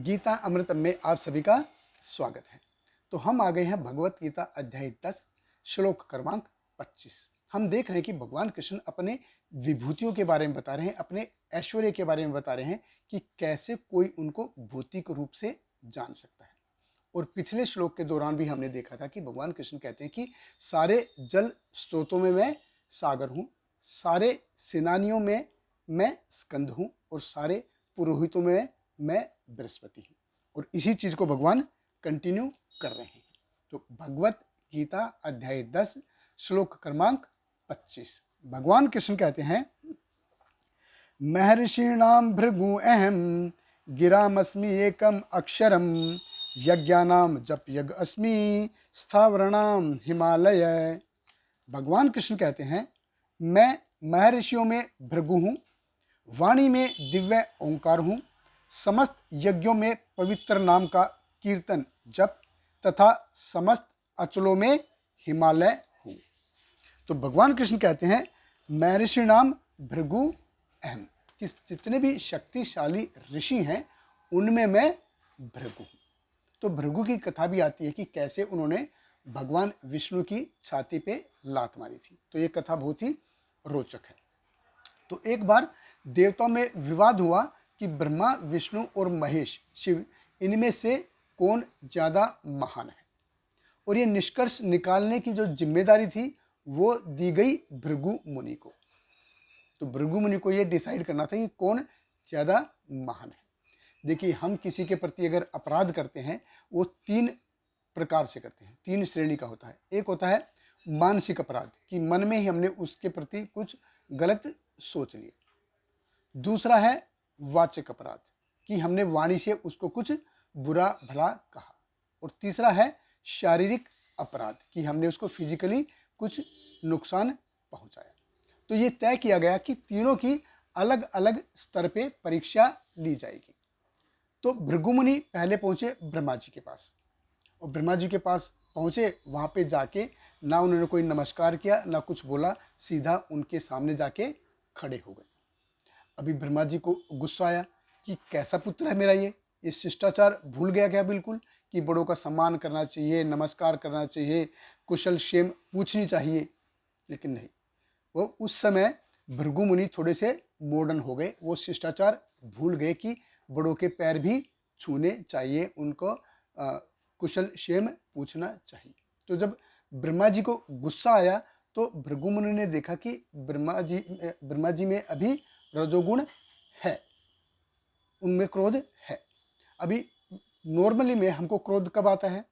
गीता अमृतम में आप सभी का स्वागत है। तो हम आ गए हैं भगवत गीता अध्याय 10 श्लोक क्रमांक 25। हम देख रहे हैं कि भगवान कृष्ण अपने विभूतियों के बारे में बता रहे हैं, अपने ऐश्वर्य के बारे में बता रहे हैं कि कैसे कोई उनको भौतिक रूप से जान सकता है। और पिछले श्लोक के दौरान भी हमने देखा था कि भगवान कृष्ण कहते हैं कि सारे जल स्रोतों में मैं सागर हूँ, सारे सेनानियों में मैं स्कंद हूँ और सारे पुरोहितों में मैं बृहस्पति हूँ। और इसी चीज को भगवान कंटिन्यू कर रहे हैं। तो भगवत गीता अध्याय 10 श्लोक क्रमांक 25 भगवान कृष्ण कहते हैं, महर्षिणाम भृगु अहम गिरामस्मि एकम अक्षरम यज्ञानाम जप यज्ञ अस्मि स्थावरणाम हिमालय। भगवान कृष्ण कहते हैं, मैं महर्षियों में भृगु हूँ, वाणी में दिव्य ओंकार हूँ, समस्त यज्ञों में पवित्र नाम का कीर्तन जप तथा समस्त अचलों में हिमालय हूँ। तो भगवान कृष्ण कहते हैं, महर्षि नाम भृगु अहम, कि जितने भी शक्तिशाली ऋषि हैं उनमें मैं भृगु हूँ। तो भृगु की कथा भी आती है कि कैसे उन्होंने भगवान विष्णु की छाती पे लात मारी थी। तो ये कथा बहुत ही रोचक है। तो एक बार देवताओं में विवाद हुआ कि ब्रह्मा, विष्णु और महेश शिव, इनमें से कौन ज्यादा महान है। और ये निष्कर्ष निकालने की जो जिम्मेदारी थी वो दी गई भृगु मुनि को। तो भृगु मुनि को ये डिसाइड करना था कि कौन ज्यादा महान है। देखिए, हम किसी के प्रति अगर अपराध करते हैं वो 3 प्रकार से करते हैं, 3 श्रेणी का होता है। एक होता है मानसिक अपराध, कि मन में ही हमने उसके प्रति कुछ गलत सोच लिया। दूसरा है वाचक अपराध, कि हमने वाणी से उसको कुछ बुरा भला कहा। और तीसरा है शारीरिक अपराध, कि हमने उसको फिजिकली कुछ नुकसान पहुंचाया। तो ये तय किया गया कि तीनों की अलग अलग स्तर पे परीक्षा ली जाएगी। तो भृगु मुनि पहले पहुंचे ब्रह्मा जी के पास, और ब्रह्मा जी के पास पहुंचे, वहां पे जाके ना उन्होंने कोई नमस्कार किया ना कुछ बोला, सीधा उनके सामने जाके खड़े हो गए। अभी ब्रह्मा जी को गुस्सा आया कि कैसा पुत्र है मेरा, ये शिष्टाचार भूल गया क्या बिल्कुल, कि बड़ों का सम्मान करना चाहिए, नमस्कार करना चाहिए, कुशल क्षेम पूछनी चाहिए। लेकिन नहीं, वो उस समय भृगु मुनि थोड़े से मॉडर्न हो गए, वो शिष्टाचार भूल गए कि बड़ों के पैर भी छूने चाहिए, उनको कुशल क्षेम पूछना चाहिए। तो जब ब्रह्मा जी को गुस्सा आया तो भृगु मुनि ने देखा कि ब्रह्मा जी में अभी रजोगुण है, उनमें क्रोध है। अभी नॉर्मली में हमको क्रोध कब आता है,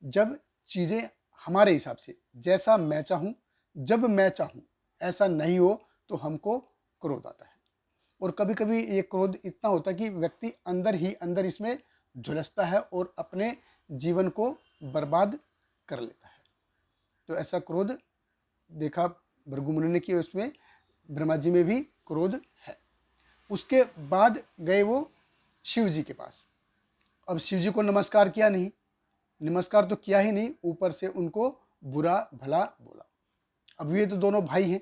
जब चीजें हमारे हिसाब से, जैसा मैं चाहूं, जब मैं चाहूं ऐसा नहीं हो तो हमको क्रोध आता है। और कभी कभी ये क्रोध इतना होता है कि व्यक्ति अंदर ही अंदर इसमें झुलसता है और अपने जीवन को बर्बाद कर लेता है। तो ऐसा क्रोध देखा भृगु मुनि ने कि उसमें ब्रह्मा जी में भी क्रोध है। उसके बाद गए वो शिव जी के पास। अब शिव जी को नमस्कार किया नहीं, नमस्कार तो किया ही नहीं, ऊपर से उनको बुरा भला बोला। अब ये तो दोनों भाई हैं।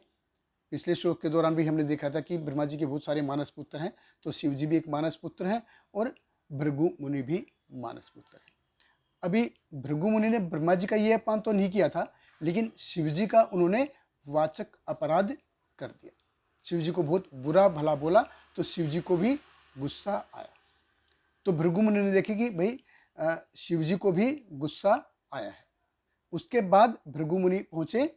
पिछले श्लोक के दौरान भी हमने देखा था कि ब्रह्मा जी के बहुत सारे मानस पुत्र हैं, तो शिव जी भी एक मानस पुत्र हैं और भृगु मुनि भी मानस पुत्र हैं। अभी भृगु मुनि ने ब्रह्मा जी का ये अपमान तो नहीं किया था, लेकिन शिव जी का उन्होंने वाचक अपराध कर दिया, शिव जी को बहुत बुरा भला बोला, तो शिव जी को भी गुस्सा आया। तो भृगु मुनि ने देखे कि भाई शिव जी को भी गुस्सा आया है। उसके बाद भृगु मुनि पहुंचे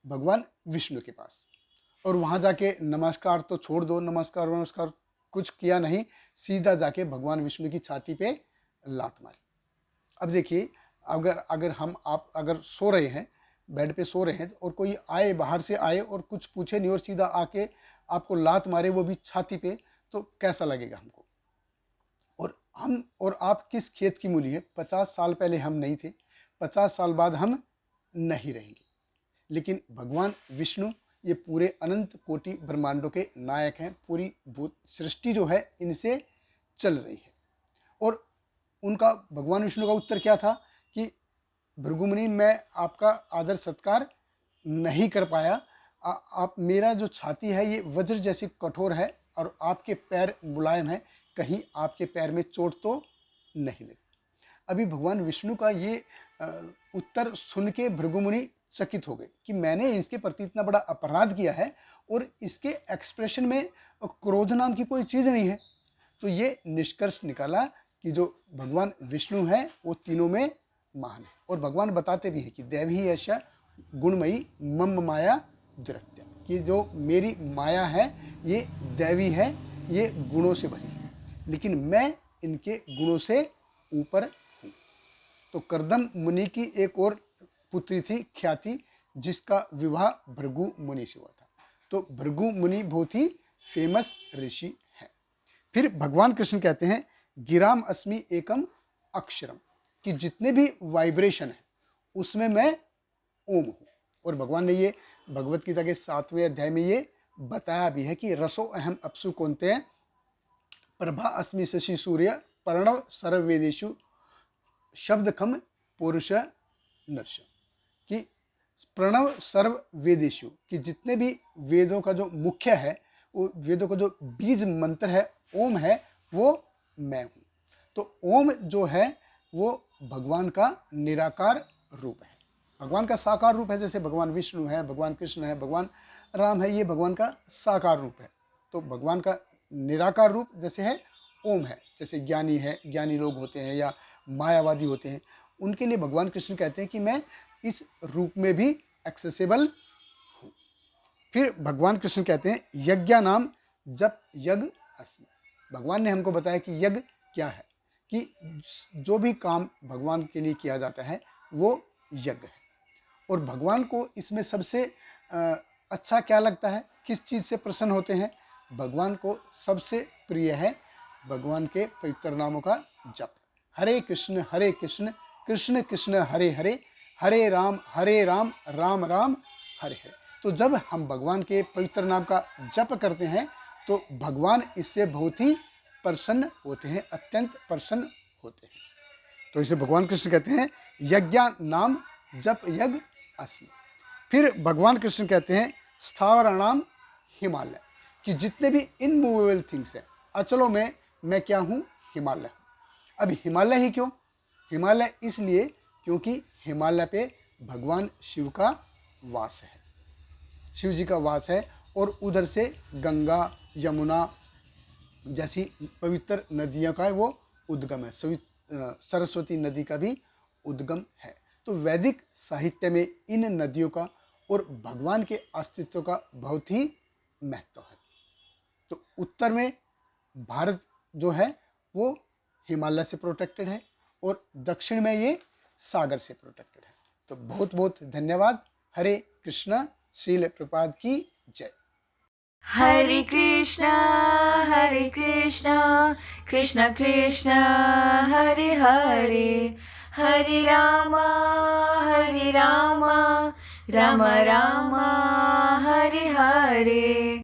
भगवान विष्णु के पास, और वहां जाके नमस्कार तो छोड़ दो, नमस्कार नमस्कार कुछ किया नहीं, सीधा जाके भगवान विष्णु की छाती पे लात मारी। अब देखिए, अगर अगर हम आप अगर सो रहे हैं, बेड पे सो रहे हैं, और कोई आए, बाहर से आए और कुछ पूछे नहीं और सीधा आके आपको लात मारे, वो भी छाती पे, तो कैसा लगेगा हमको। और हम और आप किस खेत की मूली है। 50 साल पहले हम नहीं थे, 50 साल बाद हम नहीं रहेंगे, लेकिन भगवान विष्णु ये पूरे अनंत कोटि ब्रह्मांडों के नायक हैं। पूरी भूत सृष्टि जो है इनसे चल रही है। और उनका, भगवान विष्णु का उत्तर क्या था कि भृगु मुनि, मैं आपका आदर सत्कार नहीं कर पाया। आप, मेरा जो छाती है ये वज्र जैसी कठोर है और आपके पैर मुलायम है, कहीं आपके पैर में चोट तो नहीं लगी। अभी भगवान विष्णु का ये उत्तर सुन के भृगु मुनि चकित हो गए कि मैंने इसके प्रति इतना बड़ा अपराध किया है और इसके एक्सप्रेशन में क्रोध नाम की कोई चीज़ नहीं है। तो ये निष्कर्ष निकाला कि जो भगवान विष्णु है वो तीनों में महान है। और भगवान बताते भी हैं कि दैवी ऐसा गुणमयी मम माया दुरत्या, कि जो मेरी माया है ये दैवी है, ये गुणों से भरी है, लेकिन मैं इनके गुणों से ऊपर हूँ। तो कर्दम मुनि की एक और पुत्री थी ख्याति, जिसका विवाह भृगु मुनि से हुआ था। तो भृगु मुनि बहुत ही फेमस ऋषि है। फिर भगवान कृष्ण कहते हैं गिराम अस्मि एकम अक्षरम, कि जितने भी वाइब्रेशन है उसमें मैं ओम हूँ। और भगवान ने ये भगवत गीता के 7वें अध्याय में ये बताया भी है कि रसो अहम अपसु कौनते हैं प्रभा अस्मि शशि सूर्य प्रणव सर्ववेदेषु शब्द खम पुरुष नर्ष, कि प्रणव सर्व वेदेषु, कि जितने भी वेदों का जो मुख्य है, वो वेदों का जो बीज मंत्र है ओम है, वो मैं हूँ। तो ओम जो है वो भगवान का निराकार रूप है। भगवान का साकार रूप है, जैसे भगवान विष्णु है, भगवान कृष्ण है, भगवान राम है, ये भगवान का साकार रूप है। तो भगवान का निराकार रूप जैसे है ओम है। जैसे ज्ञानी है, ज्ञानी लोग होते हैं या मायावादी होते हैं, उनके लिए भगवान कृष्ण कहते हैं कि मैं इस रूप में भी एक्सेसिबल हूँ। फिर भगवान कृष्ण कहते हैं यज्ञ नाम जप यज्ञ अस्मि। भगवान ने हमको बताया कि यज्ञ क्या है, कि जो भी काम भगवान के लिए किया जाता है वो यज्ञ है। और भगवान को इसमें सबसे अच्छा क्या लगता है, किस चीज़ से प्रसन्न होते हैं? भगवान को सबसे प्रिय है भगवान के पवित्र नामों का जप। हरे कृष्ण कृष्ण कृष्ण हरे हरे, हरे राम राम राम हरे हरे। तो जब हम भगवान के पवित्र नाम का जप करते हैं तो भगवान इससे बहुत ही प्रसन्न होते हैं, अत्यंत प्रसन्न होते हैं। तो इसे भगवान कृष्ण कहते हैं यज्ञ नाम जप यज्ञ अस्मि। फिर भगवान कृष्ण कहते हैं स्थावराणाम हिमालय, कि जितने भी इनमूवेबल थिंग्स हैं, अचलों में मैं क्या हूँ? हिमालय हूँ। अब हिमालय ही क्यों? हिमालय इसलिए क्योंकि हिमालय पे भगवान शिव का वास है, शिव जी का वास है। और उधर से गंगा यमुना जैसी पवित्र नदियों का वो उद्गम है, सरस्वती नदी का भी उद्गम है। तो वैदिक साहित्य में इन नदियों का और भगवान के अस्तित्व का बहुत ही महत्व है। तो उत्तर में भारत जो है वो हिमालय से प्रोटेक्टेड है और दक्षिण में ये सागर से प्रोटेक्टेड है। तो बहुत बहुत धन्यवाद। हरे कृष्णा, श्रील प्रपाद की जय। हरे कृष्णा कृष्ण कृष्ण हरे हरे, हरे रामा राम राम हरे हरे।